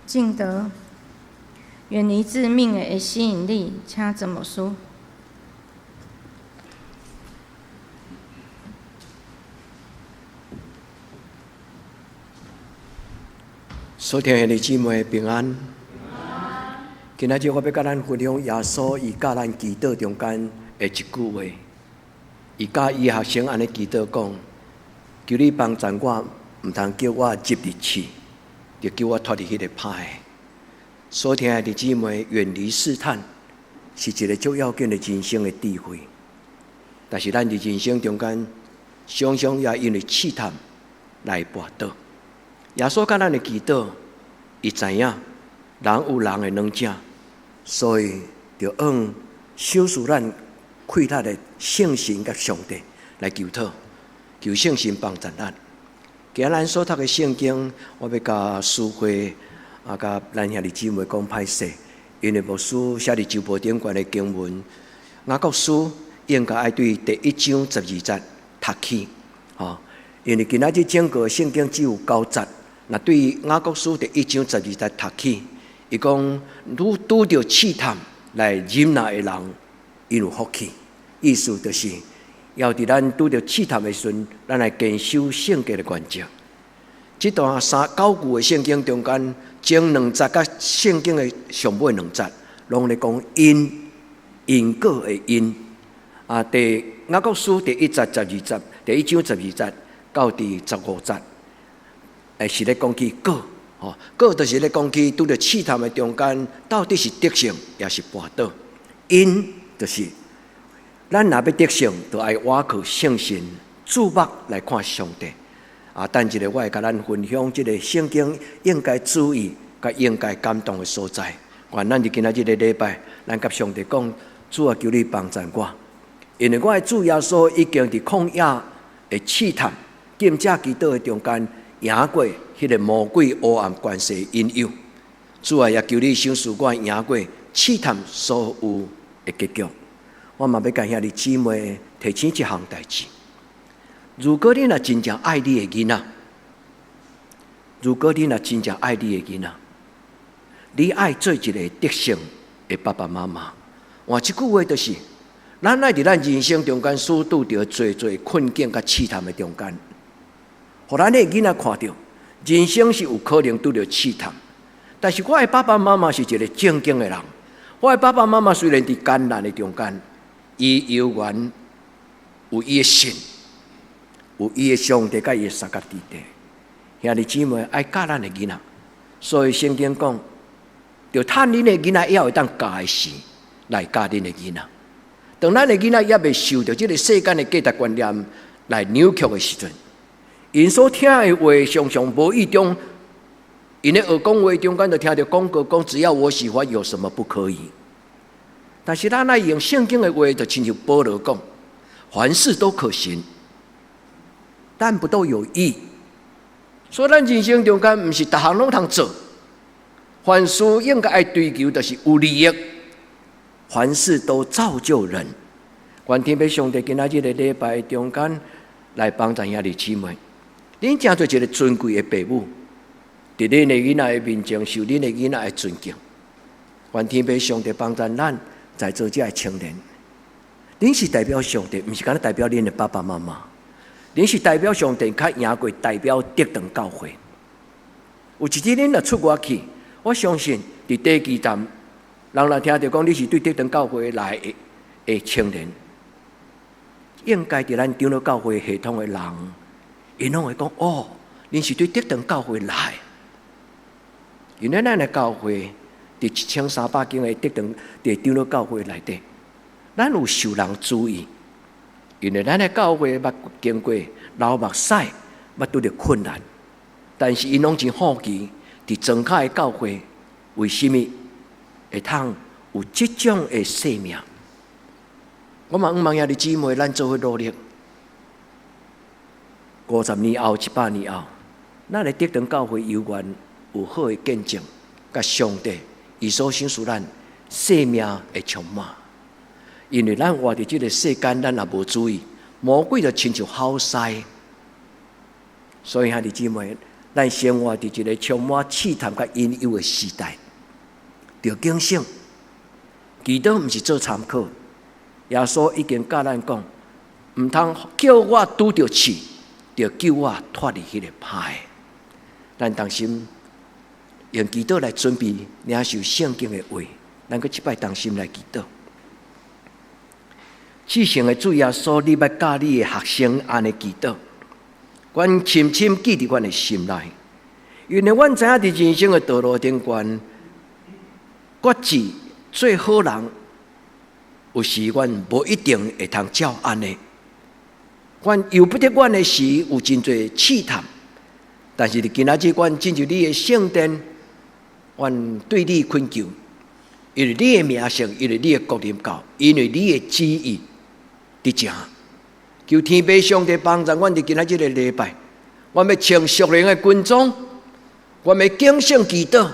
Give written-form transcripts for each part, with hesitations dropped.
敬德，远离致命的吸引力，请怎么说？所听的姊妹平安。今仔日我要甲咱分享耶稣伊甲咱祈祷中间的一句话。伊甲伊学生安尼祈祷讲：求你帮助我，毋通叫我入入去，就叫我脱离迄个歹的。所听的姊妹远离试探，是一个足要紧的人生的智慧。但是咱伫人生中间，常常也因为试探来跋倒。耶稣甲咱的祈祷，伊知影人有人的软正，所以就用守住咱溃塌的圣神甲上帝来求讨，求圣神帮助咱。今日咱所读的圣经，我要甲书会甲咱兄弟姊妹讲歹势，因为牧师写伫周报顶悬的经文，雅各书应该爱对第1章12节读起，因为今仔日整个圣经只有9节。那对于雅各书第1章12节读起，伊讲拄着试探来忍耐的人，因有福气。意思就是要伫咱拄着试探的时阵，咱来坚守圣洁的原则。这段9句的圣经中间，前2节甲圣经的上尾2节，拢咧讲因果的因。雅各书第1节12节，第1章12节到第15节。是咧讲起果，果就是咧讲起拄着试探的中间，到底是得胜也是跋倒。因就是咱若要得胜，就要倚靠圣神注目来看上帝。等一下我会甲咱分享这个圣经应该注意、甲应该感动的所在。愿咱伫今仔日的礼拜，咱甲上帝讲：主啊，求你帮助我，因为我的主耶稣已经伫旷野的试探、禁止祈祷的中间。赢过迄个魔鬼黑暗关系的引诱，主啊，也求你赏赐我赢过试探所有的结局。我嘛要甲兄弟姊妹提醒一项代志：如果你若真正爱你的囡仔，你爱做一个得胜的爸爸妈妈。换一句话就是，咱爱伫咱人生中间所拄着最困境甲试探的中间。互咱的囡仔看到，人生是有可能拄着试探，但是我的爸爸妈妈是一个正经的人。我的爸爸妈妈虽然伫艰难的中间，伊犹原有伊的神，有伊的上帝，甲伊的三角地带。兄弟姊妹爱教咱的囡仔，所以圣经讲，着趁恁的囡仔也会当教的时，来教恁的囡仔。当咱的囡仔也未受到这个世间的价值观念来扭曲的时阵。因所听的话常常无意中，因咧学讲话中间就听到广告讲，只要我喜欢，有什么不可以？但是咱爱用圣经的话，就亲像保罗讲，凡事都可行，但不都有益。所以咱人生中间，毋是逐项拢通做，凡事应该爱追求，就是有利益。凡事都造就人。愿天父上帝今仔日的礼拜中间来帮助兄弟姊妹。恁真做一个尊贵的父母，伫恁的囡仔的面前受恁的囡仔的尊敬。愿天父上帝帮助咱在座这青年，恁是代表上帝，毋是干那代表恁的爸爸妈妈。恁是代表上帝，较赢过代表德堂教会。有一日恁若出外去，我相信伫第2站，人若听到讲你是对德堂教会来的青年，应该伫咱长老教会系统的人。因拢会讲恁是对德堂教会来，因为咱的教会伫1300间的德堂伫长老教会内底，咱有受人注意，因为咱的教会捌经过流目屎，捌拄着困难，但是因拢真好奇，伫庄脚的教会，为什么会通有这种的生命？我嘛望兄弟姊妹，咱做伙努力。50年后、100年后，咱的德堂教会犹原有好的见证，甲上帝伊所赏赐咱生命的充满。因为咱活伫这个世间，咱也无注意，魔鬼就亲像好塞。所以兄弟姊妹，咱生活伫一个充满试探甲引诱的时代，着警醒。祈祷毋是做参考，耶稣已经教咱讲，毋通叫我拄着刺，着救我脱离迄个歹。咱当心用祈祷来准备领受圣经的话，咱搁一摆当心来祈祷。至圣的主耶稣，你捌教你的学生安尼祈祷，阮深深记伫阮的心内，因为阮知影伫人生的道路顶悬，决志做好人，有时阮无一定会通照安尼。阮由不得阮的时，有真侪试探，但是今仔日阮进入你的圣殿，阮对你恳求，因为你的名声，因为你的国临到，因为你的旨意伫正。求天父上帝帮助阮伫今仔日的礼拜，阮要穿属灵的军装，阮要警醒祈祷，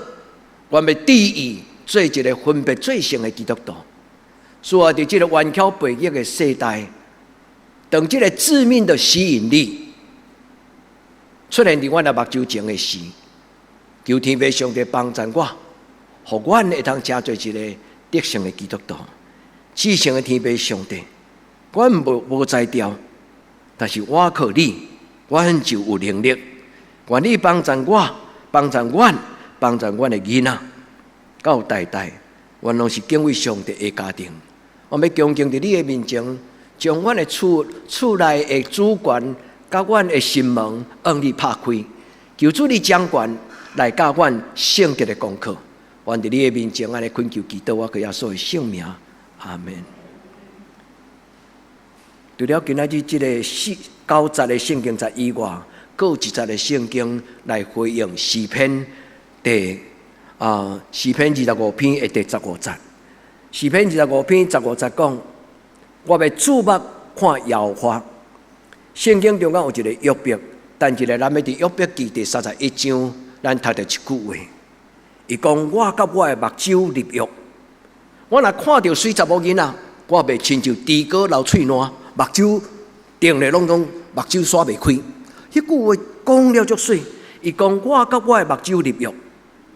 阮要致意做一个分别最圣的基督徒。所以伫这个弯曲背逆的世代，当这个致命的吸引力出现伫阮的目睭前的时，求天父上帝帮助我，互阮会通成做一个得胜的基督徒。至圣的天父上帝，阮无才调，但是我靠你，阮就有能力。愿你帮助我，帮助阮，帮助阮的囡仔，到代代，阮拢是敬畏上帝的家庭。我要恭敬伫你的面前，将阮的厝内的主权，甲阮的心门，向你拍开，求主你掌权来教阮圣洁的功课。愿伫你的面前安尼恳求祈祷，我耶稣的圣名，阿门。除了今仔日这个9节的圣经节以外，各有1节的圣经来回应诗篇诗篇25篇的第15节。诗篇25篇15节讲：我要注目看耶和华。圣经中间有一个约伯，但是咱要伫约伯记第31章，咱读到一句话，伊讲：我甲我的目睭立约，我若看到水查某囡仔，我袂亲像猪哥流喙烂，目睭定咧拢目睭刷袂开。迄句话讲了足水，伊讲：我甲我的目睭立约。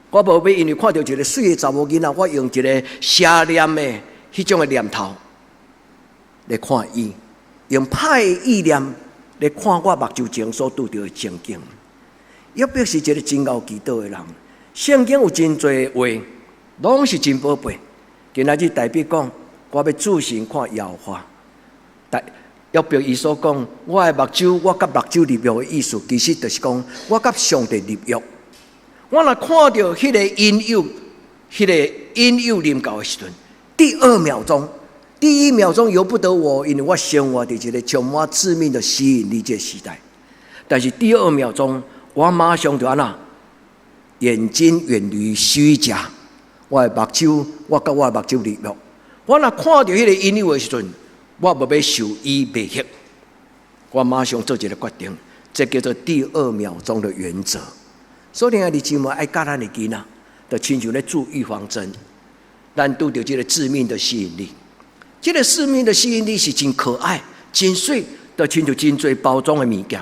我无要因为看到一个水的查某囡仔，我用一个邪念的迄种的念头来看伊，用歹的意念来看我目睭前所拄到的情景。约伯是一个真够祈祷的人，圣经有真侪话，拢是真宝贝。今仔日代表讲，我要注心看耶和华。但约伯伊所讲，我的目睭，我甲目睭立约的意思，其实就是讲，我甲上帝立约。我若看到迄个引诱临到的时阵，第1秒钟，第1秒钟由不得我，因为我生活伫一个充满致命的吸引力这时代。但是第2秒钟，我马上就安那，眼睛远离虚假，我的目睭，我甲我的目睭立约。我若看到迄个引诱的时阵，我无要受伊迷惑，我马上做一个决定，这叫做第2秒钟的原则。所以啊，你姊妹爱教咱的囡仔，就亲像咧注预防针。咱拄到这个致命的吸引力，这个致命的吸引力是真可爱、真水，就亲像真侪包装的物件。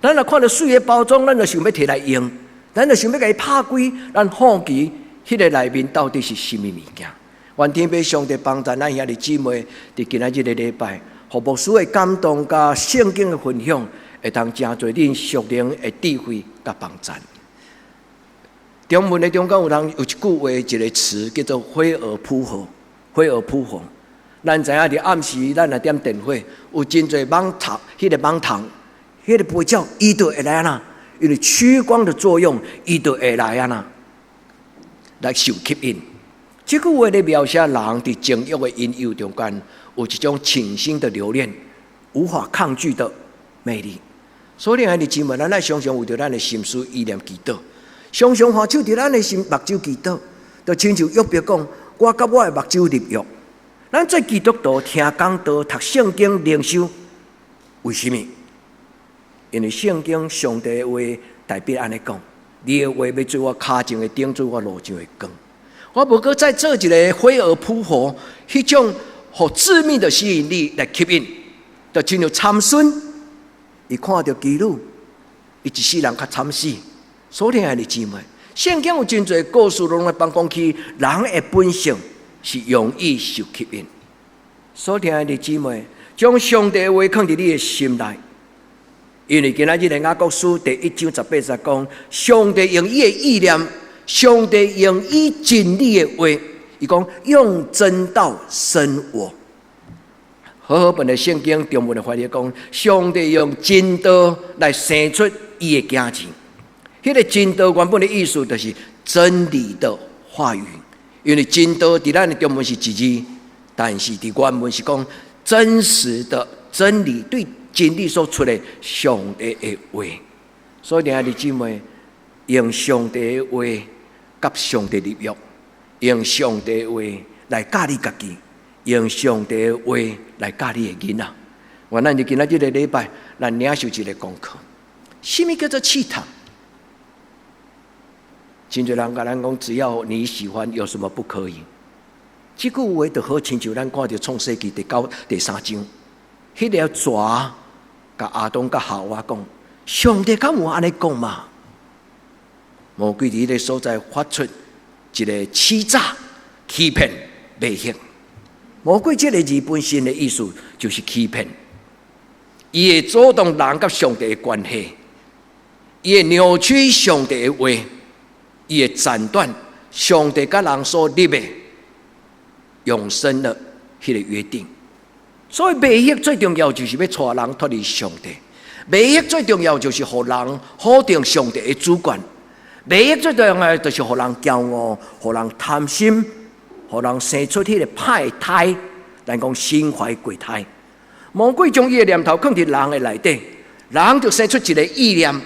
咱若看到水的包装，咱就想要摕来用，咱就想要甲伊拍开，咱好奇迄个内面到底是什么物件。愿天父上帝帮助咱遐的姊妹，伫今仔日的礼拜，互牧师的感动甲圣经的分享，会通真侪恁属灵的智慧甲帮助。中文的中间有一句话，一个词叫做“飞蛾扑火”。飞蛾扑火，咱知影伫暗时，咱来点电火，有真侪蠓虫，迄个蠓虫，迄个飞鸟，伊就会来安那，因为趋光的作用，伊就会来安那，来受吸引。这句话咧描写人伫情欲的引诱中间，有一种倾心的留恋，无法抗拒的魅力。所以，你姊妹，咱来常常为着咱的心思意念祈祷。常常下手伫咱的心目睭祈祷，就亲像约伯讲：我甲我的目睭立约。咱做基督徒听讲道、读圣经、灵修，为什么？因为圣经上帝的话代表安尼讲：你的话要做我脚前的灯，做我路上的光。我无搁再做一个飞蛾扑火，迄种互致命的吸引力来吸引，就亲像参孙，伊看到基路，伊一世人较惨死。所听爱的姊妹，圣经有真侪故事拢来帮讲起人的本性是容易受吸引。所听爱的姊妹，将上帝的话放伫你的心内，因为今仔日的雅各书第1章18节讲，上帝用伊的意念，上帝用伊真理的话，伊讲用真道生活。好好本的圣经中文的翻译讲，上帝用真道来生出伊的子子。迄个真道原本的意思就是真理的话语，因为真道伫咱的中文是一字，但是伫原文是讲真实的真理，对真理所出的上帝的话。所以亲爱的姊妹，用上帝的话甲上帝立约，用上帝的话来教你家己，用上帝的话来教你的囡仔。我咱就今仔日个礼拜，咱领受一个功课。什么叫做试探？真侪人甲咱讲，只要你喜欢，有什么不可以？这句话就好亲像咱看到创世纪第3章，迄条蛇甲亚当甲夏娃讲，上帝敢有安尼讲嘛？魔鬼伫迄个所在发出一个欺诈、欺骗、迷惑。魔鬼这个字本身的意思就是欺骗，伊会阻挡人甲上帝的关系，伊会扭曲上帝的话，伊会斩断上帝甲人所立的永生的迄个约定。所以迷惑最重要就是要带人脱离上帝，迷惑最重要就是互人否定上帝的主权，迷惑最重要的就是互人骄傲，互人贪心，互人生出迄个歹胎，咱讲心怀鬼胎。魔鬼将伊的念头放伫人的内底，人就生出一个意念，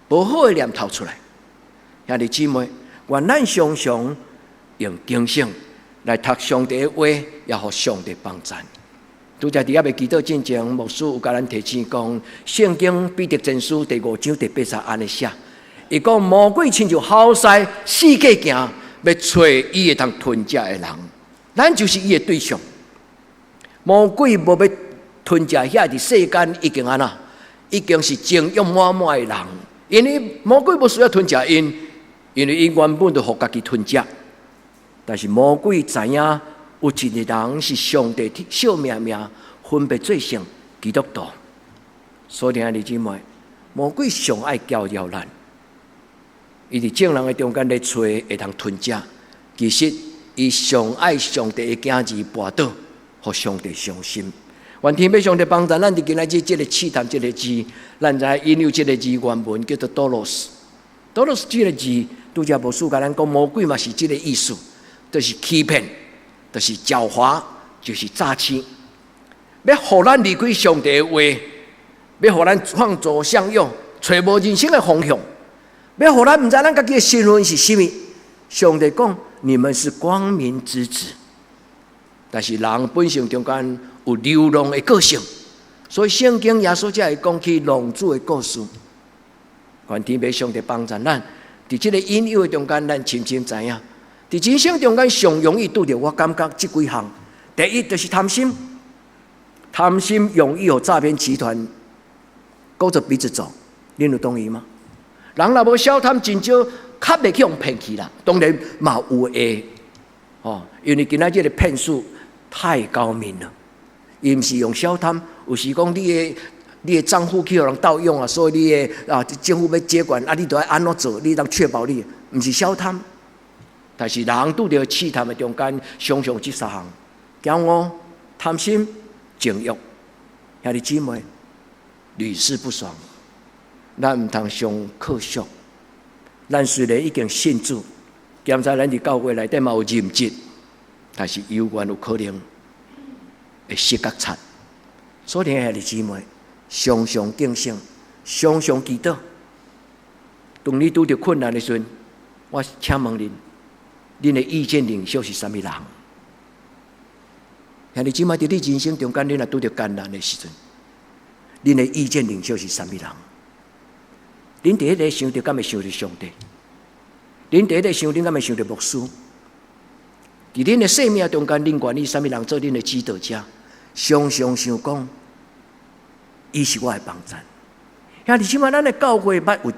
不好的念头出来。兄弟姊妹，愿咱常常用经圣来读上帝的话，也互上帝帮助。拄则伫遐要祈祷之前，牧师有甲咱提醒讲，圣经彼得前书第5章第8节安尼写，伊讲魔鬼亲像好狮四界行，要找伊会通吞食的人，咱就是伊的对象。魔鬼无要吞食遐伫世间已经安那，已经是情欲满满的人，因为魔鬼无需要吞食因，因为因原本就互家己吞食。但是魔鬼知影有一个人是上帝小命命分别做成基督徒，所以兄弟姊妹，魔鬼上爱搅扰咱，伊伫正人的中间咧找会通吞食，其实伊上爱上帝的子子跋倒，互上帝伤心。愿天父上帝帮助咱，伫今仔日即个试探即个字，咱知引用即个字原文叫做多罗斯。多罗斯即个字，拄则无书甲咱讲，魔鬼嘛是即个意思，就是欺骗，就是狡猾，就是诈欺，要互咱离开上帝的话，要互咱放左向右，找无人生的方向，要互咱毋知咱家己的身份是甚物。上帝讲，你们是光明之子，但是人本性中间有流浪的个性，所以圣经耶稣才会讲起浪子的故事。愿天父上帝帮助咱，伫即个引诱的中间，咱深深知影，伫人生中间上容易拄着，我感觉即几项。第一就是贪心，贪心容易有诈骗集团勾着鼻子走，恁有同意吗？人若无小贪，真少较袂去互骗去啦。当然嘛有诶，因为今仔日的骗术太高明了。伊毋是用小贪，有时讲你的账户去互人盗用啊，所以你的政府要接管啊，你都要安怎做？你当确保你毋是小贪。但是人拄着试探的中间，常常即3项：骄傲、贪心、情欲。兄弟姊妹，屡试不爽，咱毋通上可惜。咱虽然已经信主，检查咱伫教会内底嘛有认真，但是犹原有可能会失觉惨。所以兄弟姊妹，常常敬圣，常常祈祷。当你拄着困难的时阵，我请问恁的意见领袖是啥物人？兄弟姊妹，伫你人生中间，恁若拄着艰难的时阵，恁的意见领袖是啥物人？恁第一个想着，敢会想着上帝？恁第一个想，恁敢会想着牧师？伫恁的生命中间，恁愿意啥物人做恁的指导者？常常想讲，伊是我的帮助。兄弟姊妹，咱的教会捌有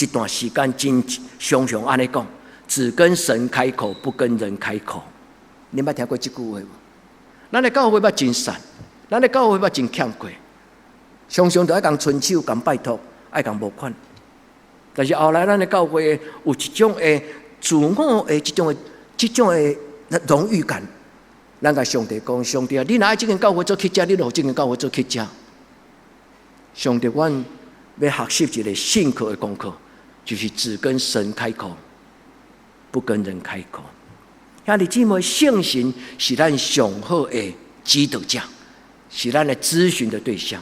一段时间真常常安尼讲，只跟神开口，不跟人开口。你捌听过这句话无？咱的教会捌真善，咱的教会捌真欠过，常常都爱讲伸手、讲拜托、爱讲募款。但是后来咱的教会有一种的自我的这种的荣誉感，咱甲上帝讲：上帝啊，你若爱这间教会做乞食，你就互这间教会做乞食。上帝，阮要学习一个信靠的功课，就是只跟神开口，不跟人开口。兄弟姊妹，圣神是咱上好的指导者，是咱的咨询的对象。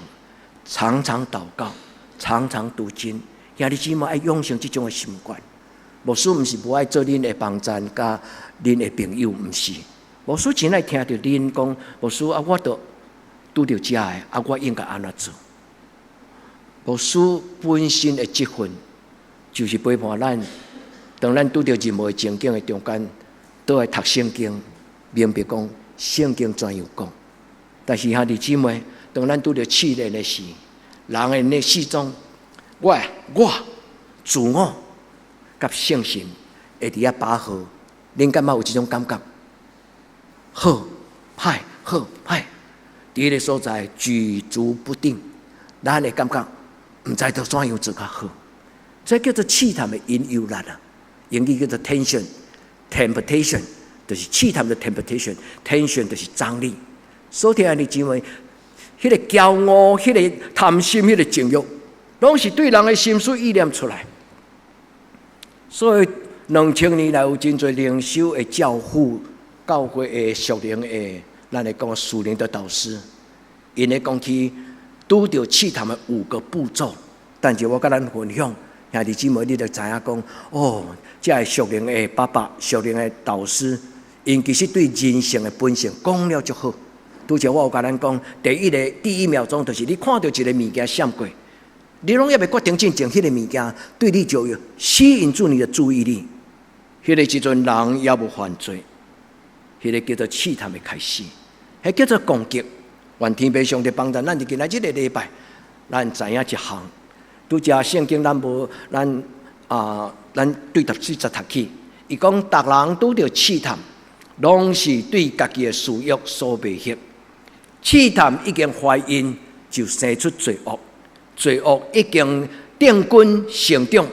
常常祷告，常常读经。兄弟姊妹爱养成这种的习惯。牧师毋是无爱做恁的帮衬，甲恁的朋友，毋是。牧师真爱听到恁讲，牧师啊，我都拄到这个，啊，我应该安怎做？牧师本身的职分，就是陪伴咱，当咱拄到任何情境的中间，都爱读圣经，明白讲圣经怎样讲。但是兄弟姊妹，当咱拄到试炼的时，人的那四种，我自我。甲圣神会伫遐拔河，恁敢有有这种感觉？好歹好歹，伫迄个所在举足不定，咱会感觉毋知道怎样做较好。这叫做试探的引诱力啊，英语叫做 tension，temptation 就是试探的 temptation，tension 就是张力。所以你认为，迄个骄傲、迄个贪心、迄个情欲，拢是对人的心思意念出来。所以2000年来有真侪灵修的教父、教会的属灵的，咱来讲属灵的导师，因咧讲起拄着试探的5个步骤。但是我甲咱分享，兄弟姊妹，你就知影讲，哦，这个属灵的爸爸、属灵的导师，因其实对人性的本性讲了足好。拄则我有甲咱讲，第一秒钟就是你看到一个物件闪过。你拢也未决定真正迄个物件对你就吸引住你的注意力，迄个时阵人也无犯罪，迄个叫做试探的开始，迄叫做攻击。愿天父上帝帮助咱，就今仔日个礼拜，咱知影一项。拄则圣经咱无咱对14节读起，伊讲逐人拄着试探，拢是对家己的私欲所迷惑。试探已经怀孕，就生出罪恶。罪恶已经定根成长，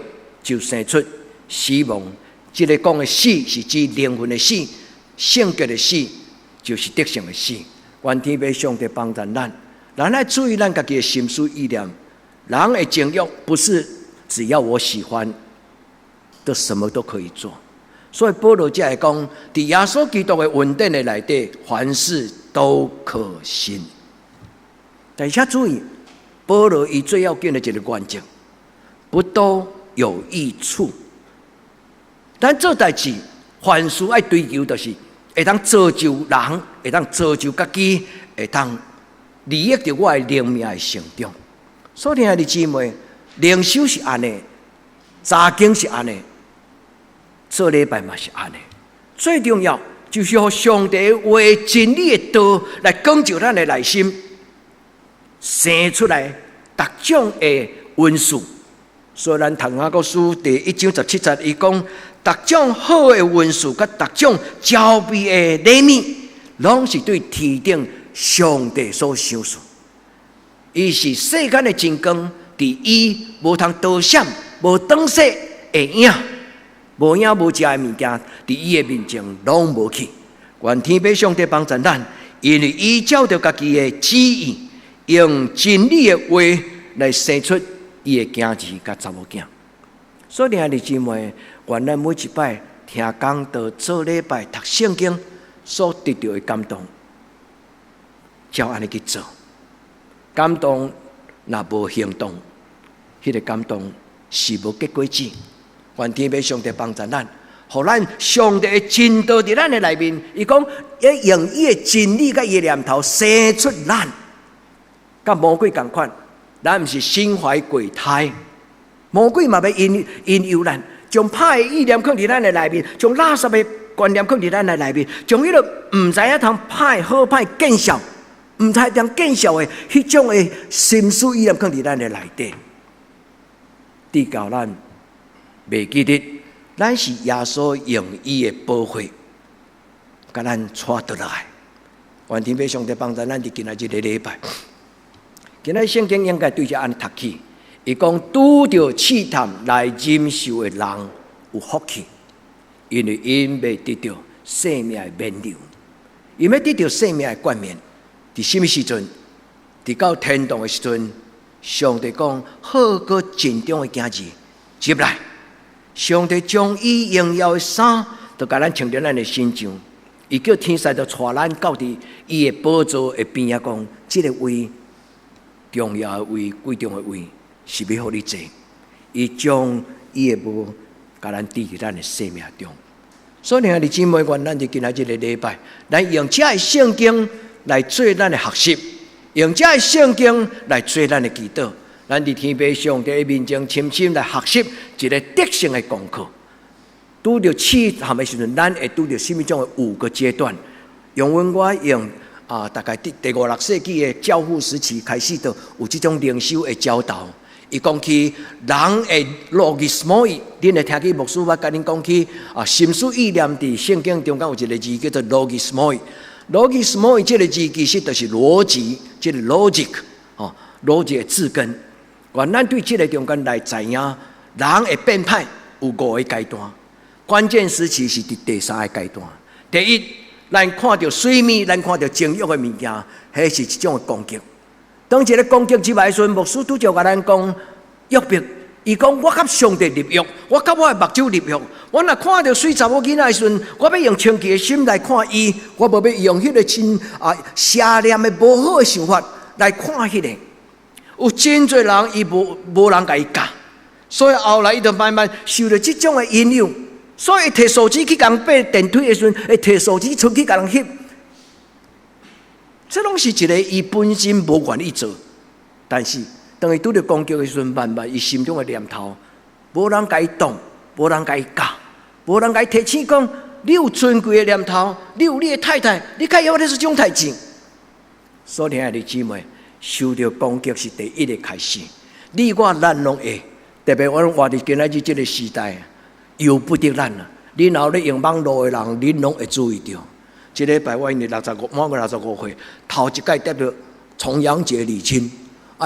就生出死亡。这个讲的死是指灵魂的死，性格的死就是德性的死。愿天父上帝帮助咱，咱来注意咱家己的心思意念。人的情欲不是只要我喜欢的什么都可以做。所以保罗才会讲，在耶稣基督的恩典的内底，凡事都可行。但是注意。保罗伊最要紧的一个关键，不都有益处。咱做代志，凡事爱追求，就是会当造就人，会当造就家己，会当利益着我的灵命的成长。所以兄弟姊妹，灵修是安尼，查经是安尼，做礼拜嘛是安尼。最重要就是让上帝为真理的道来光照咱的内心。生出来各种的恩赐，所以咱读雅各书第1章17节，伊讲各种好的恩赐，甲各种娇美的礼物，拢是对天顶上帝所赏赐。伊是世间的真光，伫伊无通倒闪、无灯色的影，无影无食的物件，伫伊的面前拢无去。愿天父上帝帮助咱，因为伊照着家己的旨意。用真理的话来生出伊的囝儿甲查某囝，所以兄弟姊妹，愿咱每一摆听讲道、做礼拜、读圣经所得到的感动，照安尼去做。感动若无行动，迄个感动是无结果子。愿天父上帝帮助咱，互咱上帝的真道伫咱的内面。伊讲要用伊的真理甲伊的念头生出咱。甲魔鬼同款，咱毋是心怀鬼胎，魔鬼嘛要引诱咱，将歹的意念放伫咱的内面，将垃圾的观念放伫咱的内面，将迄个毋知影通歹好歹见效，毋知通见效的迄种的心思意念放伫咱的内底，直到咱袂记得，咱是耶稣用伊的宝血，甲咱带倒来。愿天父上帝帮助咱伫今仔日的礼拜。今仔圣经应该对着安尼读起，伊讲拄着试探来忍受的人有福气，因为因要得到生命的免流，因要得到生命的冠冕。伫什么时阵？伫到天堂的时阵，上帝讲好过尽忠的囝子接来，上帝将伊荣耀的衫，就甲咱穿在咱的身上。伊叫天使就带咱到伫伊的宝座的边仔，讲这个位。重要的位、贵重的位，是要互你坐。伊将伊的无，甲咱滴伫咱的生命中。所以，兄弟姊妹，愿咱伫今仔日的礼拜，咱用这个圣经来做咱的学习，用这个圣经来做咱的祈祷。咱伫天父上帝的面前，深深来学习一个德性的功课。拄着试探的时阵，咱会拄着什么种的5个阶段？用我用。大概第5、6世纪的教父时期开始，就有这种灵修的教导。伊讲起人的logismoi，恁会听起牧师捌甲恁讲起心思意念伫圣经中间有一个字叫做 logismoi。logismoi 这个字其实就是逻辑，这个 logic 逻辑的字根。咱对这个中间来知影，人会变歹有5个阶段，关键时期是第3个阶段。第一。咱看到水面，咱看到情欲的物件，迄是一种的攻击。当一个攻击之外时，牧师拄就甲咱讲约伯，伊讲我甲上帝立约，我甲我的目睭立约。我若看到水查某囡仔时，我要用清洁的心来看伊，我无要用迄个真邪念的无好的想法来看迄个。有真侪人伊无人甲伊教，所以后来伊就慢慢受到这种的引诱。所以摕手机去共爬电梯的时阵，会摕手机出去甲人翕，这拢是一个伊本身无愿意做，但是当伊拄着攻击的时阵，慢慢伊心中的念头，无人甲伊动，无人甲伊教，无人甲伊提醒讲，你有尊贵的念头，你有你的太太，你该要的是这种代志。所以亲爱的姊妹，受到攻击是第一个开始，你我咱拢会，特别我活伫今仔日这个时代。由不得咱啦！恁后咧用网络的人，恁拢会注意到。这礼拜我因为满个65岁，头一届得到重阳节礼金。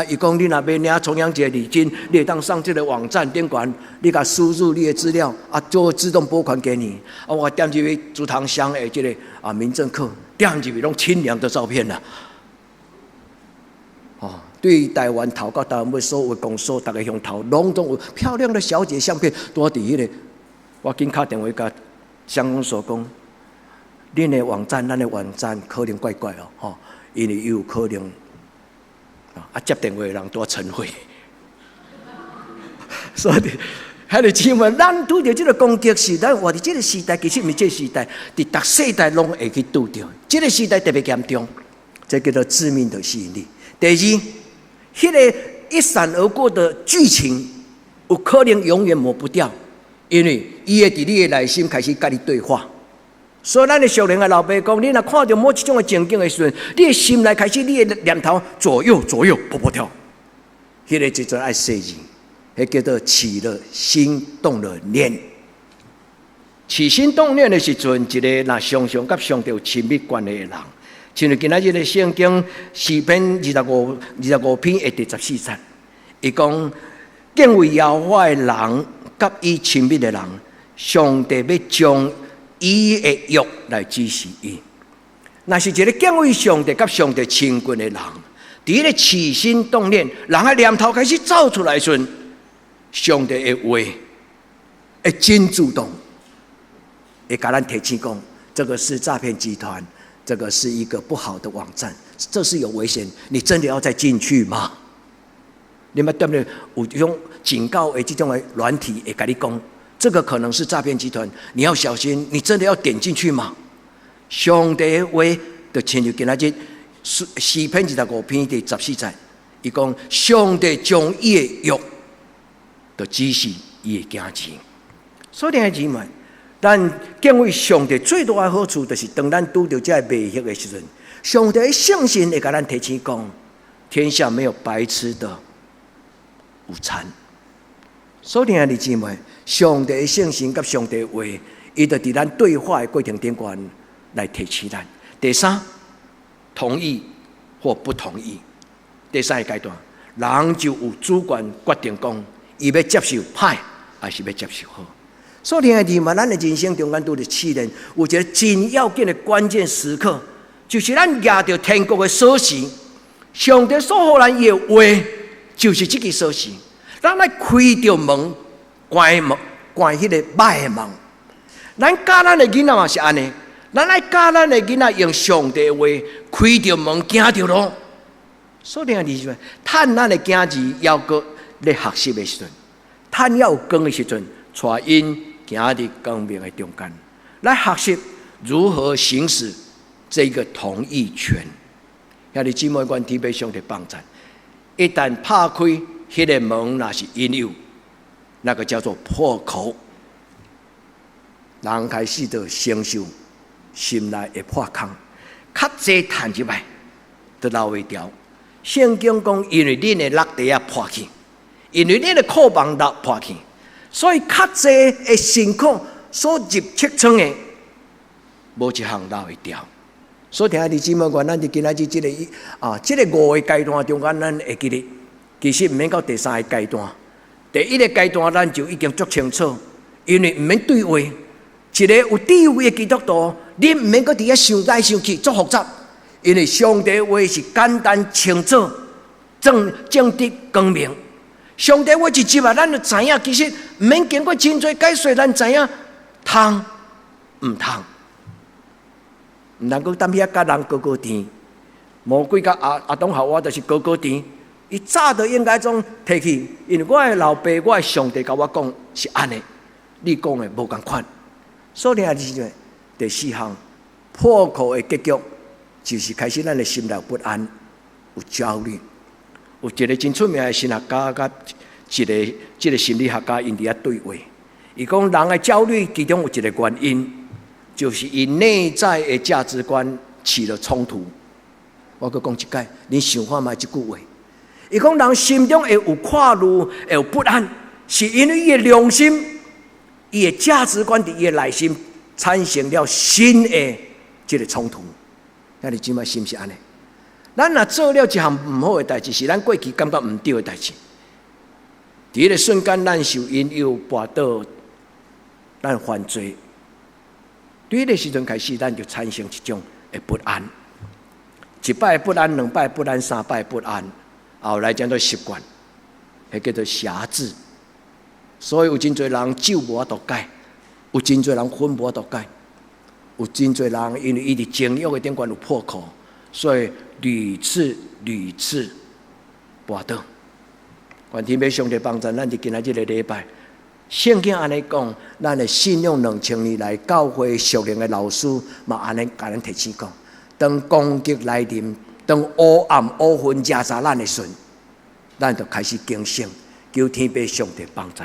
伊讲你若要领重阳节礼金，你会当上这个网站顶悬，你甲输入你的资料，就会自动拨款给你。我点入去竹塘乡的这个民政课，点入去拢清凉的照片啦。对台湾头到台湾尾所有的公所，大家向头拢总有漂亮的小姐相片，多伫迄个。我紧打电话甲乡公所讲，恁的网站，咱的网站可能怪怪哦，因为有可能接电话的人多晨会，所以还得请问，咱拄着这个攻击是，咱活伫这个时代，其实毋是这个时代，伫逐世代拢会去拄着。这个时代特别严重，这叫做致命的吸引力。第二，迄个一闪而过的剧情，有可能永远抹不掉。因为伊会伫你的内心开始甲你对话，所以咱的属灵的老爸讲，你若看到某一种的情景的时阵，你的心内开始，你的念头左右跑跑跳，迄个就做爱设计，迄叫做起了心动了念。起心动念的时阵，一个若常常甲上帝有亲密关系的人，像今仔日的圣经诗篇25篇的第14节，伊讲敬畏耶和华的人。甲伊亲密的人，上帝要将伊的约来指示伊。若是一个敬畏上帝、甲上帝亲近的人，伫咧起心动念，人的念头开始走出来时，上帝的话会真主动，会甲咱提醒讲，这个是诈骗集团，这个是一个不好的网站，这是有危险，你真的要再进去吗？你们对不对？有这种警告的这种的软体会跟你讲，这个可能是诈骗集团，你要小心。你真的要点进去吗？上帝的话就亲像今仔日诗篇25篇第14节，伊讲上帝将伊的约，就指示伊的行程。所以弟兄姊妹，咱敬畏上帝最大的好处，就是当咱拄到这迷惑的时阵，上帝的圣心会甲咱提醒讲，天下没有白吃的午餐，所以弟兄姊妹，上帝的圣性甲上帝的话，伊就伫咱对话的过程顶端来提起咱。第三，同意或不同意。第三个阶段，人就有主权决定讲，伊要接受歹，还是要接受好。所以弟兄姊妹，咱的人生中间拄着试炼，有一个真要紧的关键时刻，就是咱抓着天国的锁匙，上帝所予咱的话，就是这个锁匙。咱来开着门，关迄个歹的门。咱教咱的囡仔嘛是安尼，咱来教咱的囡仔用上帝的话，开着门，行着路。所以弟兄姊妹，趁咱的囝儿要搁咧学习的时阵，趁要有光的时阵，带因行伫光明的中间，来学习如何行使这个同意权。兄弟姊妹，愿天父上帝帮助。一旦拍开迄个门，那是引诱，那个叫做破口，人开始就承受心内的破空，较济弹入来，就留袂掉。圣经讲，因为恁的落地啊破去，因为恁的裤帮破去，所以较济的辛苦所入切窗的，无一项留会掉。所以弟兄姊妹，愿咱就今仔日这个5个阶段中间，咱会记得，其实唔免到第3个阶段。第1个阶段咱就已经足清楚，因为唔免对话。一个有智慧的基督徒，你唔免搁伫遐想来想去，足复杂。因为上帝话是简单清楚、正直光明。上帝话一入来，咱就知影，其实唔免经过真侪解说，咱知影通唔通。唔能够当遐甲人高高甜，魔鬼甲阿东夏娃就是高高甜。伊早就应该总提起，因为我的老爸、我的上帝甲我讲是安尼，你讲的无共款。所以弟兄姊妹，第4项破口的结局，就是开始咱的心内不安、有焦虑。有一个真出名的神学家甲一个心理学家因伫遐对话，伊讲人的焦虑其中有一个原因。就是因内在的价值观起了冲突。我搁讲一解，你想看卖这句话。伊讲人心中会有跨路，会有不安，是因为伊的良心、伊的价值观伫伊的内心产生了新的这个冲突。那你今麦是不是安尼？咱若做了一项唔好的代志，是咱过去感觉唔对的代志。伫迄个瞬间，咱受引诱绊倒，咱犯罪。对迄个时阵开始，咱就产生一种的不安，一摆不安，两摆不安，三摆不安，后来将做习惯，迄叫做辖制。所以有真侪人酒无法度改，有真侪人婚无法度改，有真侪人因为伊伫情欲的顶端有破口，所以屡次跋倒。愿天父上帝帮助咱，就今仔日个礼拜。圣经安尼讲，咱的信仰2000年来，教会属灵的老师嘛安尼甲咱提醒讲：当攻击来临，当黑暗乌云遮杀咱的时，咱就开始警醒，求天父上帝帮助，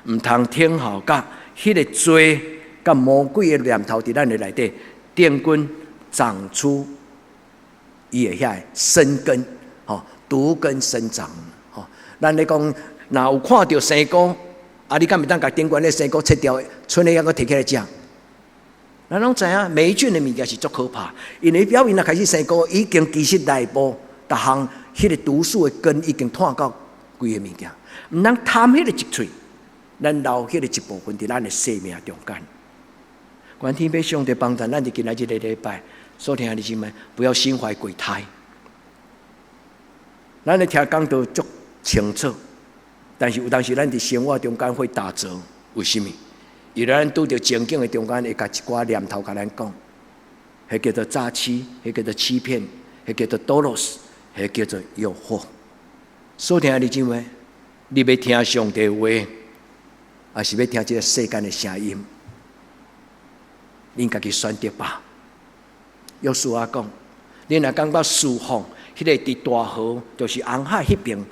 唔通听候甲迄个罪甲魔鬼的念头伫咱的内底定根长出伊的遐生根，毒根生长。咱咧讲，若有看到生菇。你敢袂当甲顶悬咧生菇切掉，剩咧还阁摕起来食？咱拢知影霉菌的物件是足可怕，因为表面开始生菇，已经其实内部逐项迄个毒素的根已经探到规个物件，毋通贪迄个一喙，咱留迄个一部分伫咱的生命中间。愿天父上帝帮助咱，就今仔日个礼拜，所听的姊妹不要心怀鬼胎。咱咧听讲道足清楚。但是有当时咱伫生活中间会打折，为什么？因为咱拄着情境的中间，会甲一寡念头甲咱讲，迄叫做诈欺，迄叫做欺骗，迄叫做堕落，迄叫做诱惑。所以听的姊妹，你要听上帝话，还是要听这个世间的声音？恁家己选择吧。约书亚讲，恁若感觉释放迄个伫大河，就是红海迄边。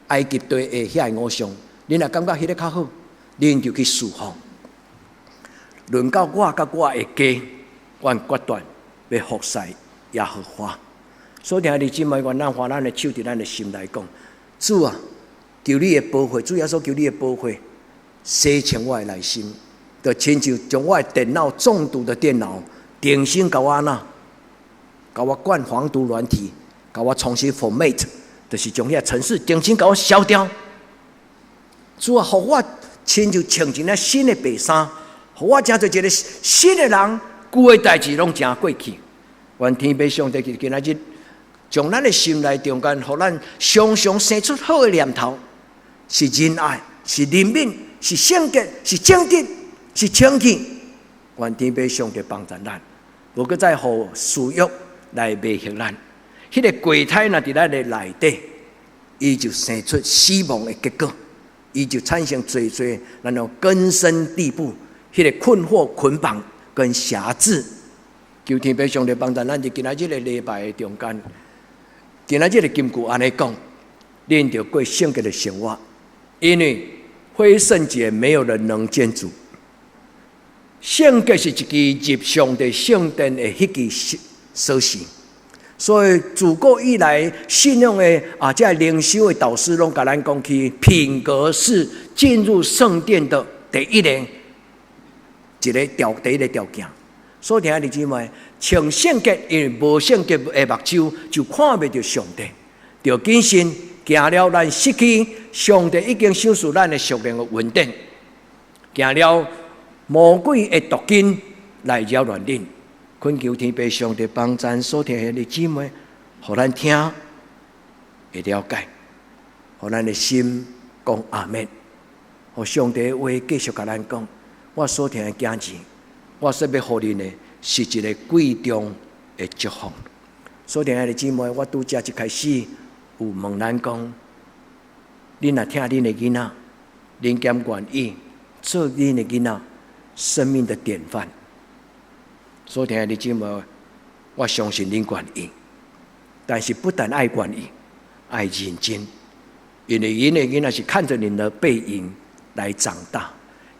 埃及地的遐个偶像，恁若感觉迄个较好，恁就去释放。轮到我甲我的家，阮决断要服侍耶和华。所以弟兄姊妹，愿咱花咱的手伫咱的心来讲，主啊，求你的保护，主耶稣求你的保护，洗清我的内心，就亲像将我的电脑中毒的电脑重新甲我安那，甲我灌防毒软体，甲我重新 format， 就是将遐程式重新甲我消掉。主啊，互我亲像穿一件新的白衫，互我成做一个新的人，旧的代志拢成过去。愿天父上帝今仔日将咱的心内中间，互咱常常生出好的念头，是仁爱，是怜悯，是圣洁，是正直，是清气。愿天父上帝帮助咱，无搁再互私欲来迷惑咱。迄个鬼胎若伫咱的内底，伊就生出死亡的结果，伊就产生最咱种根深蒂固，迄个困惑、捆绑跟辖制。求天父上帝帮助咱，伫今仔日的礼拜的中间，今仔日的金句安尼讲，恁着过圣洁的生活，因为非圣洁没有人能见主。圣洁是一支入上帝圣殿的迄支锁匙，所以自古以来信仰的这灵修的导师拢甲咱讲起，品格是进入圣殿的第一个条件。所以弟兄姊妹，穿圣洁，因为无圣洁的目睭就看袂到上帝，就谨慎行了咱失去上帝已经赏赐咱的属灵的稳定，行了魔鬼的毒根来扰乱恁。恳求天父上帝帮咱所听的姊妹，互咱听会了解，互咱的心讲阿们。互上帝的话继续甲咱讲，我所听的经字。我说要互恁的是一个贵重的祝福。所以，亲爱的姊妹，我拄则一开始有问咱讲，恁若听恁的囡仔，恁敢愿意做恁的囡仔生命的典范？所以，亲爱的姊妹，我相信恁愿意，但是不但爱愿意，爱认真，因为恁的囡仔是看着恁的背影来长大。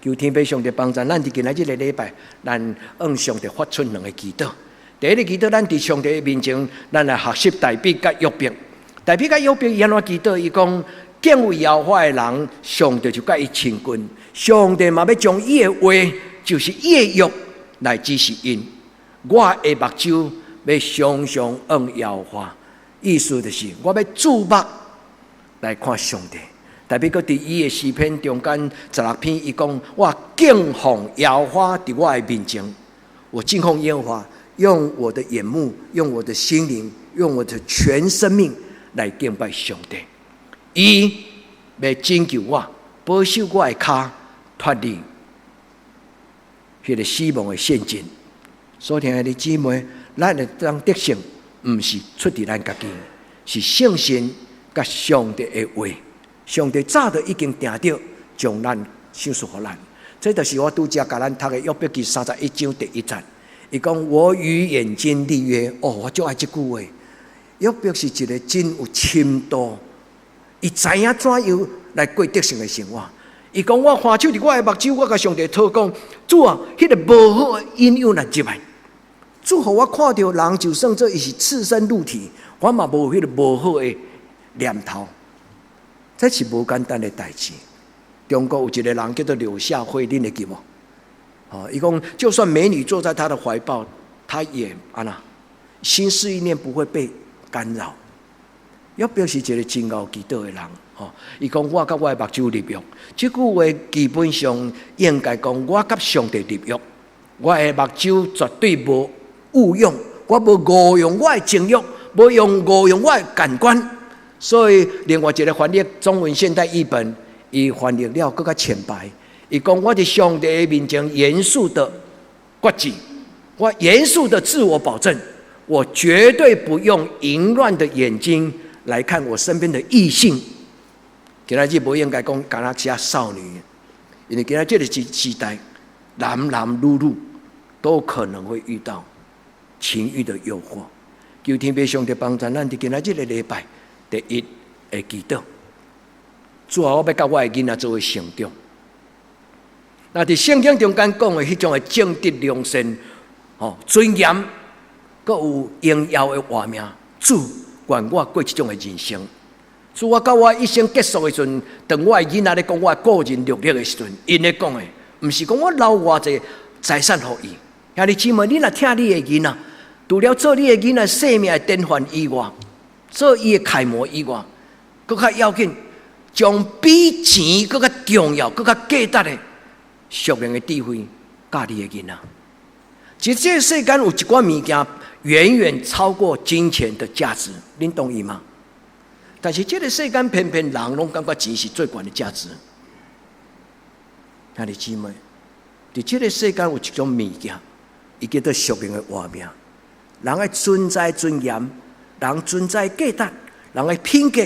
求天父上帝帮助咱，伫今仔日的礼拜，咱向上帝发出两个祈祷。第一个祈祷，咱伫上帝的面前，咱来学习大比甲约伯。大比甲约伯伊安怎祈祷？伊讲，敬畏耶和华的人，上帝就甲伊亲近。上帝嘛要将伊的话，就是伊的约来指示因。我的目睭要常常向耶和华，意思就是我要注目来看上帝。特别搁伫伊的诗篇中间16篇，伊讲：我敬奉耶和华伫我的面前，我敬奉耶和华，用我的眼目，用我的心灵，用我的全生命来敬拜上帝。伊要拯救我，保守我的脚脱离迄个死亡的陷阱。所以，亲爱的姊妹，咱的当得胜，毋是出伫咱家己，是圣神甲上帝的话。上帝早就已经定着，将咱赏赐予咱。这就是我拄则甲咱读的约伯记31章第1节。伊讲：我与眼睛立约。我就爱这句话。约伯是一个真有深度，伊知影怎样来过得胜的生活。伊讲：我看手伫我的目睭，我甲上帝讨讲：主啊，迄个无好的引诱来入来。主，互我看到人，就算做伊是赤身露体，我嘛无迄个无好的念头。这是无简单的代志。中国有一个人叫做柳下惠，恁会记无？伊讲，就算美女坐在他的怀抱，他也心思意念不会被干扰。约伯是一个真有祈祷的人。伊讲，我甲我的目睭立约，这句话基本上应该讲，我甲上帝立约，我的目睭绝对无误用，我无误用我的情欲，无误用我的感官。所以，另外一个翻译中文现代译本，伊翻译了更加浅白。伊讲：我伫上帝的面前严肃的决志，我严肃的自我保证，我绝对不用淫乱的眼睛来看我身边的异性。今仔日不应该讲敢若写少女，因为今仔日的时代，男男女女都可能会遇到情欲的诱惑。求天父上帝帮助咱伫今仔日的礼拜。第一个祈祷，主啊，我要甲我的囡仔做为成长。那伫圣经中间讲的迄种的正直良善、尊严，佮有荣耀的画面，主愿我过这种的人生。自我到我一生结束的时阵，当我的囡仔咧讲我的个人历历的时阵，因咧讲的，毋是讲我留偌济财产互伊。兄弟姊妹，你若听你的囡仔，除了做你的囡仔生命的典范以外，做伊的楷模以外，更较要紧，将比钱更较重要、更较价值的属灵的智慧教你的囡仔。其实这个世间有一寡物件远远超过金钱的价值，恁同意吗？但是这个世间偏偏人拢感觉钱是最悬的价值。兄弟姊妹，在这个世间有一种物件，伊叫做属灵的活命。人的存在尊严，人存在价值，人的品格，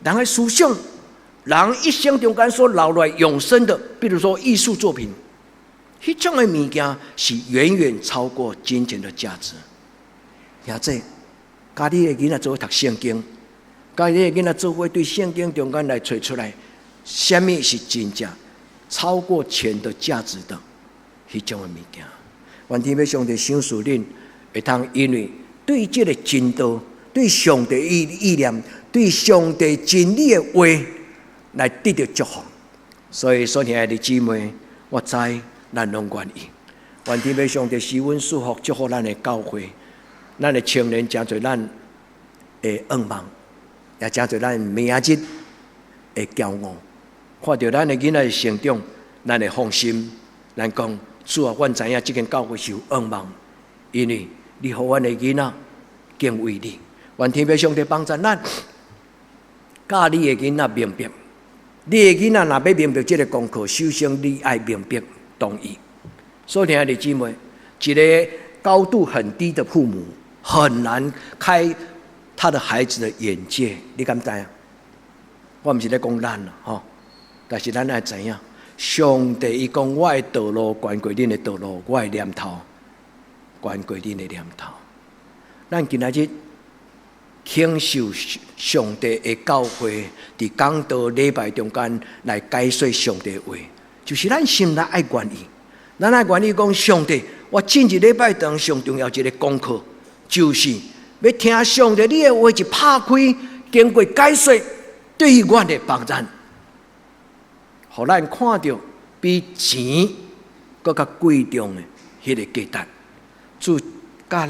人的思想，人一生中间所留来永生的，比如说艺术作品，迄种的物件是远远超过金钱的价值。兄弟，家己的囡仔做伙读圣经。家己的囡仔做伙对圣经中间来找出来，什么是真正超过钱的价值的迄种的物件。愿天父上帝赏赐恁，会通因为对这个真道、对上帝意念、对上帝真理的话来得到祝福。所以，所听爱的姊妹，我知咱拢愿意。愿天父上帝施恩赐福，祝福咱的教会，咱的青年真侪咱的愿望。也真侪咱明日会骄傲，看到咱的囡仔成长，咱会放心。咱讲主啊，阮知影这间教会是有愿望，因为你互阮的囡仔敬畏你。愿天父上帝帮助咱，教你的囡仔明白。你的囡仔若要明白这个功课，首先你爱明白同意。所以，亲爱的姊妹，一个高度很低的父母很难开他的孩子的眼界，你敢知影？我毋是咧讲咱啦，吼！但是咱爱知影，上帝伊讲我的道路悬过恁的道路，我的念头悬过恁的念头。咱今仔日享受上帝的教诲，伫讲道礼拜中间来解说上帝的话，就是咱心内爱愿意，咱爱愿意讲上帝，我进一礼拜当上重要一个功课，就是要听上帝你的话，一拍开，经过解说，对于我的帮助，互咱看到比钱更加贵重的迄个价值，主教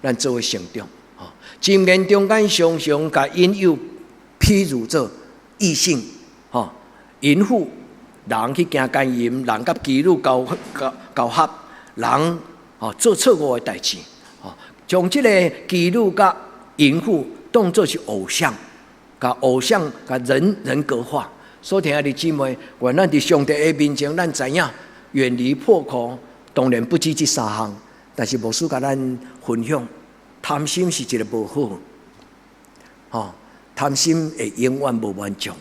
咱做为成长。箴言中间常常甲引诱，譬如做异性，淫妇，人去行奸淫，人甲妓女交合，人做错误的代志。将这个妓女甲淫妇当作是偶像，甲偶像甲人格化。所以，亲爱的姊妹，愿咱伫上帝的面前，咱知影远离破口，当然不止这三项，但是牧师甲咱分享，贪心是一个无好，贪心会永远无满足。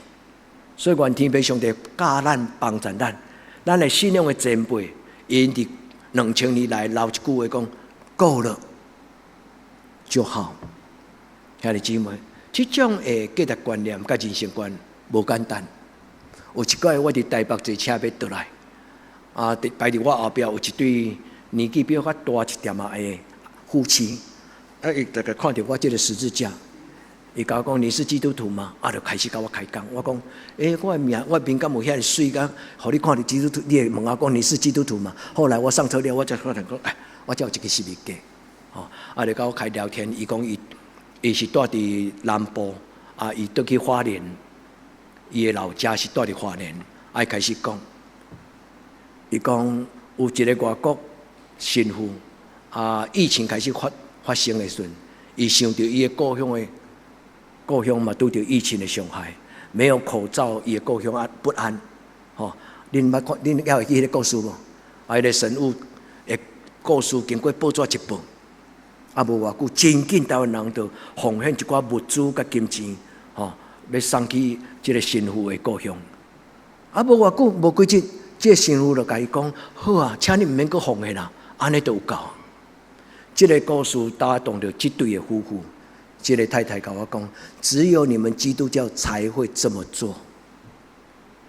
所以，愿天父上帝教咱帮助咱的信仰的前辈，因伫2000年来留一句话讲：够了就好。兄弟姊妹，这种的价值观念甲人生观无简单。有一摆我伫台北坐车要倒来，排伫我后壁有一对年纪比我大一点的夫妻，伊大概看到我这个十字架，伊甲我讲：“你是基督徒吗？”就开始甲我开讲。我讲：“我的面敢有遐水个？互你看到基督徒，你会问我讲你是基督徒吗？”后来我上车了，我才发现讲：“我才有一个是物件。”就甲我开聊天，伊讲伊是住伫南部，伊倒去花莲，伊的老家是住伫花莲，开始讲，伊讲有一个外国神父，疫情开始发生的时阵，伊想到伊的故乡嘛，拄着疫情的伤害，没有口罩，伊的故乡不安。恁还会记迄个故事无？迄个神父的故事经过报纸一报。无偌久，真紧台湾人就奉献一寡物资甲金钱，要送去这个神父的故乡。无偌久，无几日，这个神父就甲伊讲：“好啊，请你毋免阁奉献啦，安尼就有够。”这个故事打动着这对的夫妇。这个太太甲我讲：“只有你们基督教才会这么做，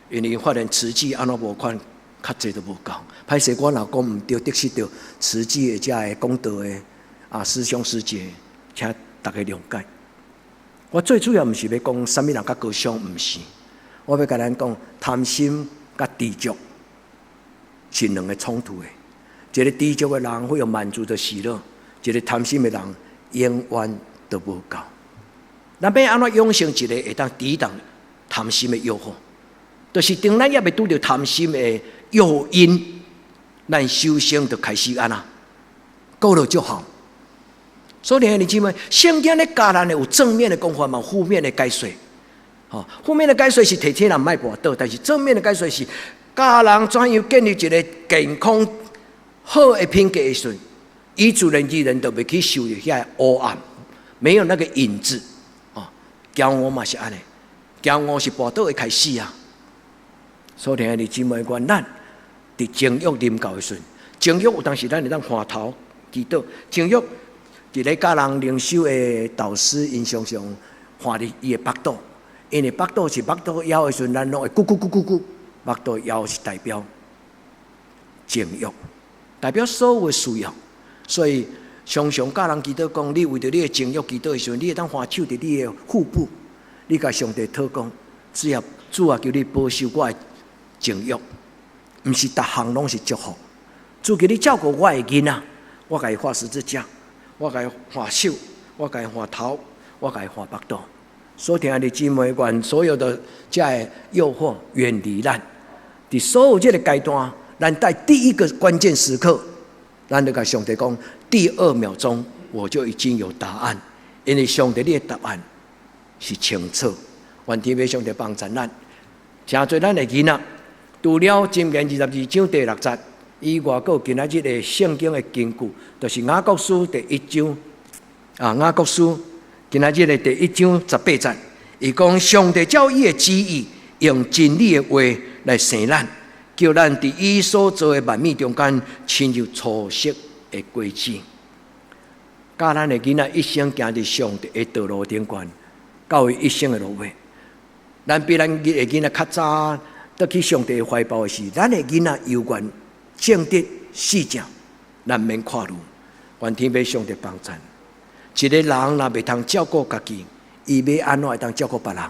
因为发现慈济安怎无款，较济都无够。歹势我若讲毋对，的确着慈济的遮的讲道的。”师兄师姐，请大家谅解。我最主要毋是要讲什么人较高尚，毋是。我要甲咱讲，贪心甲知足是两个冲突的。一个知足的人会有满足的喜乐，一个贪心的人永远都无够。咱要安怎养成一个会当抵挡贪心的诱惑？就是当咱也未拄着贪心的诱因，咱修行就开始安那，过了就好。所以你姊妹，圣经咧教咱有正面的讲法嘛，负面的解说。负面的解说是提醒人莫跋倒，但是正面的解说是教人怎样建立一个健康好的品格的时阵，以主人之人都袂去受着遐黑暗，没有那个影子。骄傲嘛是安尼，骄傲是跋倒的开始啊。所以你姊妹愿咱伫情欲啉到的时阵，情欲有当时咱会当换头祈祷，情欲一个教人灵修的导师，因常常换伫伊的腹肚，因为腹肚是腹肚枵的时阵，咱拢会咕咕咕咕咕，腹肚枵是代表情欲，代表所有的需要，所以常常教人祈祷讲，你为着你的情欲祈祷的时候，你会当换手伫你的腹部，你甲上帝祷讲，主啊，求你保守我的情欲，毋是逐项拢是祝福。主求你照顾我的囡仔，我甲伊画十字架，我甲伊画手，我甲伊画头，我甲伊画腹肚。所听的姊妹愿所有的这诱惑远离咱，伫所有这个阶段，咱在第一个关键时刻，咱就甲上帝讲，第2秒钟我就已经有答案，因为上帝你的答案是清楚。愿天父上帝帮助咱，诚侪咱的囡仔，除了箴言22章第6節，以外，還有今仔日的聖經的根據，就是雅各書第1章雅各書今仔日的第1章18節，伊講上帝照伊的旨意，用真理的話來生咱，叫咱佇伊所做的萬物中間，親像初熟的果子，教咱的囡仔一生行佇上帝的道路頂端，到伊一生的路尾。咱比咱的囡仔較早得去上帝的懷抱的時，咱的囡仔有緣正直四正，咱免看路。願天父上帝幫助。一個人若袂通照顧家己，伊要安怎會當照顧別人？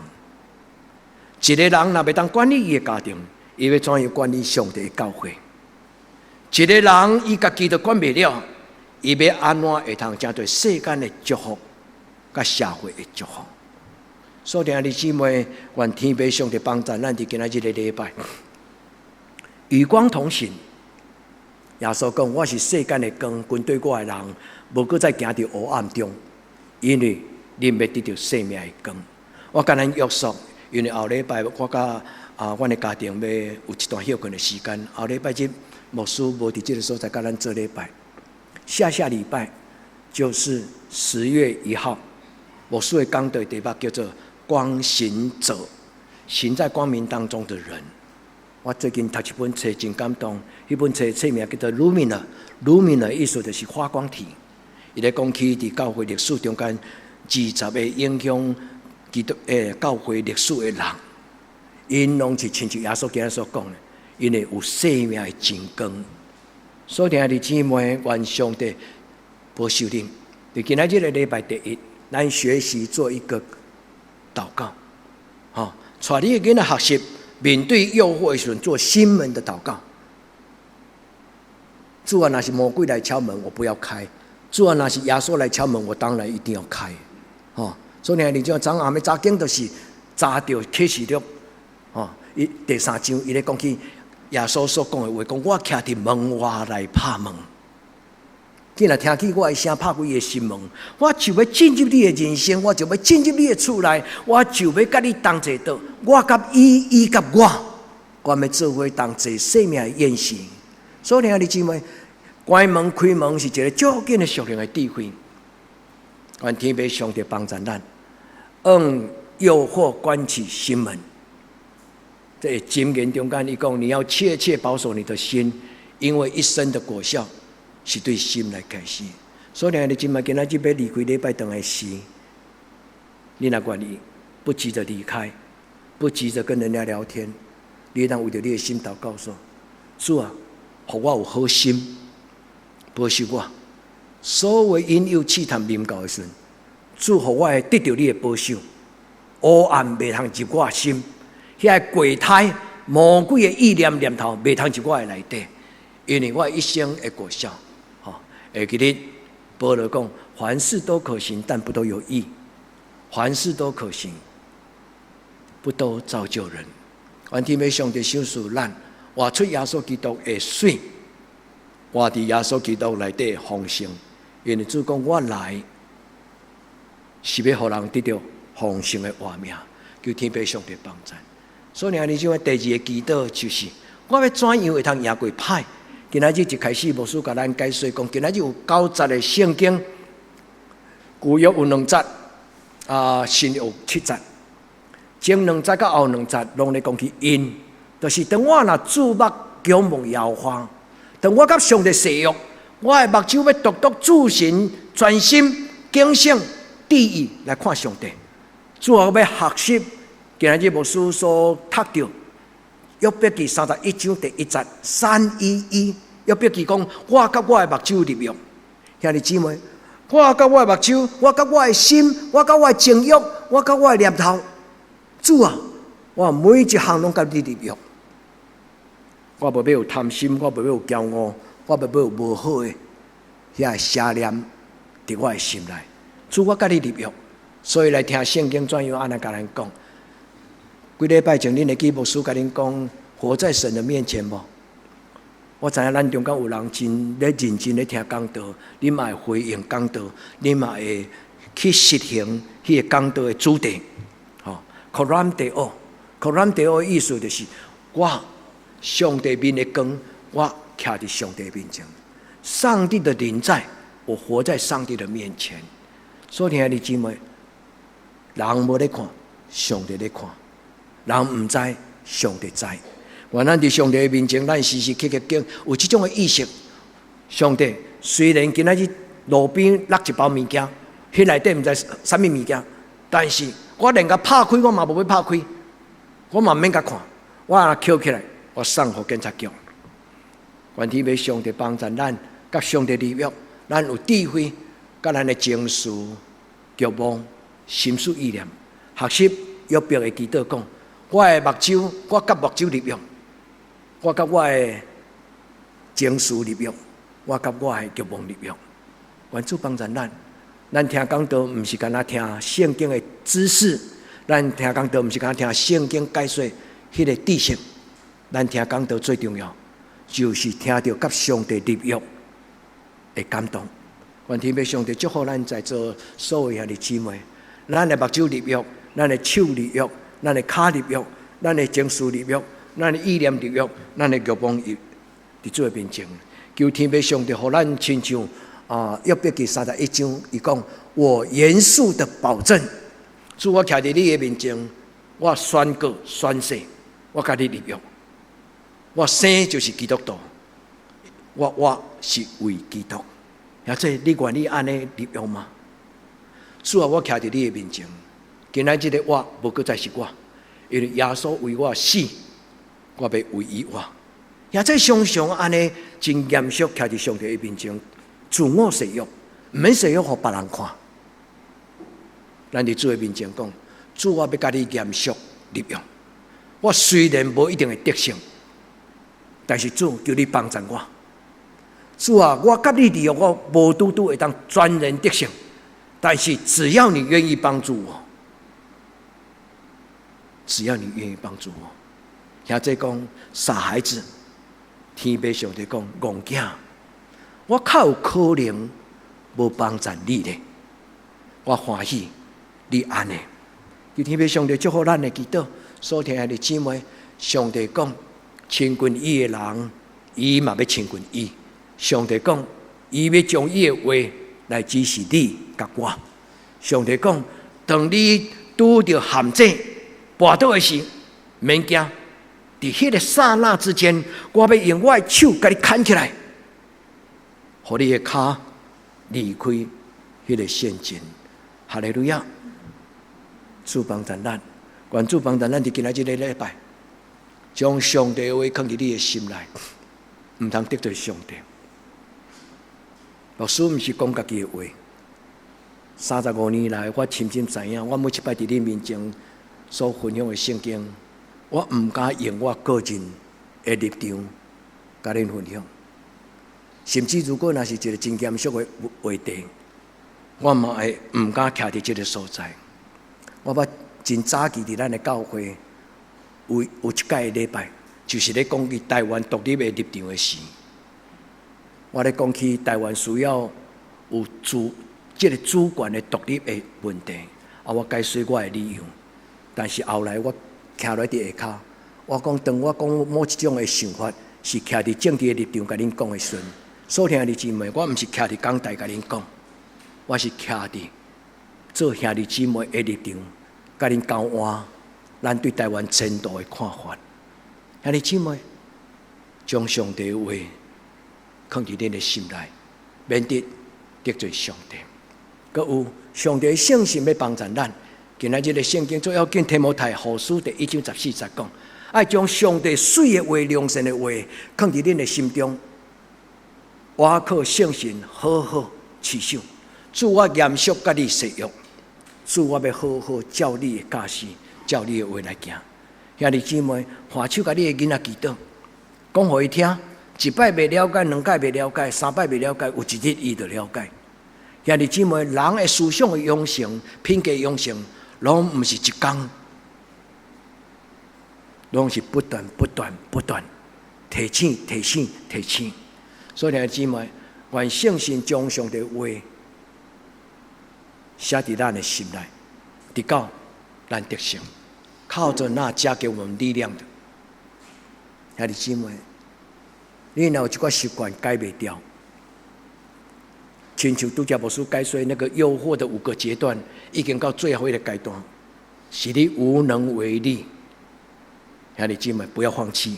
一個人若袂當管理伊的家庭，伊要怎樣管理上帝的教會？一個人伊家己都管袂了，伊要安怎會通將對世間的祝福，甲社會的祝福？所以弟兄姊妹，願天父上帝幫助咱伫今仔日的禮拜，與光同行。耶穌講：我是世間的光，跟對我的人，無閣再行佇黑暗中，因為恁要得到生命的光。我甲咱約束，因為後禮拜我甲阮的家庭要有一段休困的時間。後禮拜牧師無佇這個所在甲咱做禮拜，下禮拜就是10月1號，牧師的講道題目叫做光行者，行在光明當中的人。我最近讀一本冊真感動，迄本冊名叫做 Lumina，Lumina 意思就是發光體。伊咧講起佇教會歷史中間20個影響教會歷史的人，因攏是親像耶穌今日所講的，因為有生命的真光。所以弟兄姊妹，願上帝保守恁。伫今仔日的禮拜第1，咱學習做一個禱告，帶你的囡仔學習。面對誘惑的時候，做心門的禱告。主啊，若是魔鬼來敲門，我不要開；主啊，若是耶穌來敲門，我當然一定要開。所以你像昨暗的早經，就是查到啟示錄，第3章，伊咧講起耶穌所講的話，講我徛佇門外來拍門。既然聽見我的聲，拍開伊的心門，我就要進入你的人生，我就要進入你的厝內，我就要甲你同齊倒，我甲伊甲我們做伙同齊生命的宴席。所以兄弟姊妹，關門開門是一個足緊的屬靈的智慧。願天父上帝幫助咱，誘惑關起心門。在箴言中間，伊講你要切切保守你的心，因為一生的果效是對心來開始。所以兄弟姊妹，今仔日要離開禮拜堂的時，你若願意不急着離開，不急着跟人家聊天，你當為着你的心禱告說：主啊，讓我有好心，保守我。所有引誘試探臨到的時，主互我得到你的保守，黑暗袂通入我的心，遐鬼胎魔鬼的意念念头袂通入我的内底，因为我一生会过孝。会记得保罗讲，凡事都可行，但不都有益；凡事都可行，不都造就人。愿天父上帝赏赐咱活出耶稣基督的水，活伫耶稣基督内底的丰盛。因为主讲，我来是要互人得到丰盛的活命，求天父上帝帮助。所以呢，这第二个祈祷就是，我要怎样会通赢过歹？今仔日一开始，牧师甲咱解说讲，今仔日有90个圣经，旧约有2节，新约有7节。前2节甲后2节，拢咧讲起因，就是当我若注目仰望耶和华，当我甲上帝誓约，我的目睭要独独注神，专心敬虔注意来看上帝。主要要学习今仔日牧师所读到。约伯记31章第1节311，约伯记讲：我甲我的目睭立约，兄弟姊妹，我甲我的目睭，我甲我的心，我甲我的情欲，我甲我的念头，主啊，我每一项拢甲你立约。我无要有贪心，我无要有骄傲，我无要有无好的遐邪念伫我的心内。主，我甲你立约，所以来听圣经怎样安尼甲咱讲。几礼拜前，恁会记牧师甲恁讲，活在神的面前无？我知影咱中间有人真咧认真咧听讲道，恁嘛会回应讲道，恁嘛会去实行迄个讲道的主题。Koran Deo，Koran Deo 的意思就是，我上帝面的光，我徛伫上帝面前，上帝的临在，我活在上帝的面前。所以，兄弟姊妹，人无咧看，上帝咧看。人唔知，上帝知。原咱伫上帝的面前，咱时时刻刻经有这种的意识。上帝虽然今仔日路边落一包物件，迄内底唔知啥物物件，但是我连甲拍开，我嘛无要拍开，我嘛免甲看，我若捡起来，我送互警察局。愿天父上帝帮助咱，甲上帝立约，咱有智慧，甲咱的情绪、欲望、心思意念，学习约伯的祈祷讲。我的目睭，我甲目睭立约；我甲我的情绪立约；我甲我的欲望立约。愿主帮助咱，咱听讲道，毋是干那听圣经的知识，咱听讲道毋是干那听圣经解说迄个知识，咱听讲道最重要，就是听到甲上帝立约的感动。愿天父上帝祝福咱在座所有兄弟姊妹，咱的目睭立约，咱的手立约。咱的脚立约，咱的情绪立约，咱的意念立约，咱的欲望伫主的面前，求天父上帝，互咱亲像约伯记31章，伊讲：我严肃的保证，主我徛伫你的面前，我宣告宣誓，我甲你立约，我生就是基督徒，我是为基督。或者你愿意安尼立约吗？主啊，我徛伫你的面前。今仔日的我，无搁再是我，因为耶稣为我死，我要为伊活。也在常常安尼真严肃，徛伫上帝的面前，自我誓约，毋免誓约互别人看。咱伫主的面前讲，主我要甲你严肃立约。我虽然无一定的得胜，但是主求你帮助我。主啊，我甲你立约，我无拄会当全然得胜，但是只要你愿意帮助我。只要你愿意帮助我，或者讲傻孩子，天父上帝讲戆囝，我较有可能无帮助你咧。我欢喜你安尼，求天父上帝祝福咱的祈祷，所听的姊妹，上帝讲亲近伊的人，伊嘛要亲近伊。上帝讲，伊要将伊的话来指示你甲我。上帝讲，当你拄着陷阱。跋倒的时，免惊，伫迄个刹那之间，我要用我的手甲你牵起来，互你的脚离开迄个陷阱。哈利路亚！主帮助咱，愿主帮助咱伫今仔日个礼拜，将上帝的话放伫你的心内，毋通得罪上帝。牧师毋是讲家己的话， 35年来，我深深知影，我每一摆伫恁面前所分享的圣经，我毋敢用我个人的立场甲恁分享。甚至如果若是一个真严肃的话题，我嘛会毋敢徛伫即个所在。我捌真早期伫咱的教会有一届礼拜，就是咧讲起台湾独立的立场的事。我咧讲起台湾需要有即个主权的独立的问题，我解释我的理由。但是后来我徛落伫下骹，我讲当我讲某一种的想法是徛伫政治的立场甲恁讲的时阵，所听的姊妹，我毋是徛伫讲台甲恁讲，我是徛伫做兄弟姊妹的立场，甲恁交换咱对台湾前途的看法。兄弟姊妹，将上帝的话放伫恁的心内，免得罪上帝。阁有上帝的圣心要帮助咱。今仔日的圣经最要紧，提摩太后书第1章14节讲，爱将上帝水的话、良善的话放伫恁的心中，我靠圣神好好持守。主我严肃甲你誓约，主我要好好照你的教示，照你的话来行。兄弟姊妹，下手甲你的囡仔祈祷，讲互伊听，一摆未了解，两摆未了解，三摆未了解，有一日伊就了解。兄弟姊妹，人的思想的养成、品格养成，拢毋是一工，拢是不断提醒。所以，兄弟姊妹，愿圣神将上帝话写伫咱的心内，直到咱得胜，靠着那加给我们力量的。兄弟姊妹，你若有一寡习惯改袂掉，亲像拄则牧师解说那个诱惑的5个阶段，已经到最后一个阶段，是你无能为力。兄弟姊妹，不要放弃。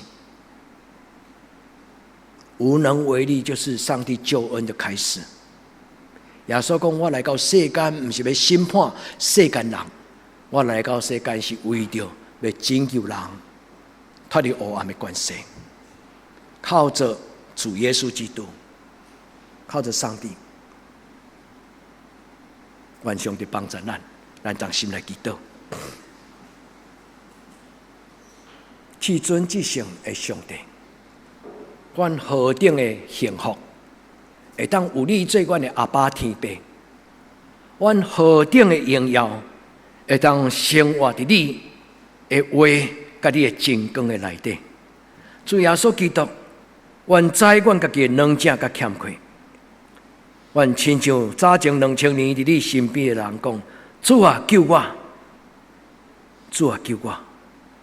无能为力就是上帝救恩的开始。耶稣讲：“我来到世间，不是要审判世间人，我来到世间是为着要拯救人，脱离黑暗的关系。靠着主耶稣基督，靠着上帝，愿上帝帮助咱当心来祈祷。至尊至圣的上帝，阮何等的幸福！会当有你做阮的阿爸天父，阮何等的荣耀！会当生活伫你的话，甲你的真光的内底。主耶稣基督，阮知阮家己的软弱甲欠缺，阮亲像早前2000年伫你身边的人讲：主啊，救我！主啊，救我！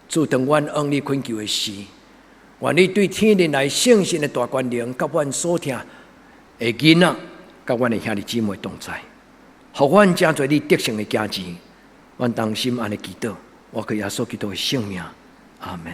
主，当阮往你恳求的时，愿你对天灵来圣神的大权能，甲阮所听的囡仔，甲阮的兄弟姊妹同在，互阮真侪你得胜的价值。阮当心安尼祈祷，我靠耶稣基督的圣名，阿门。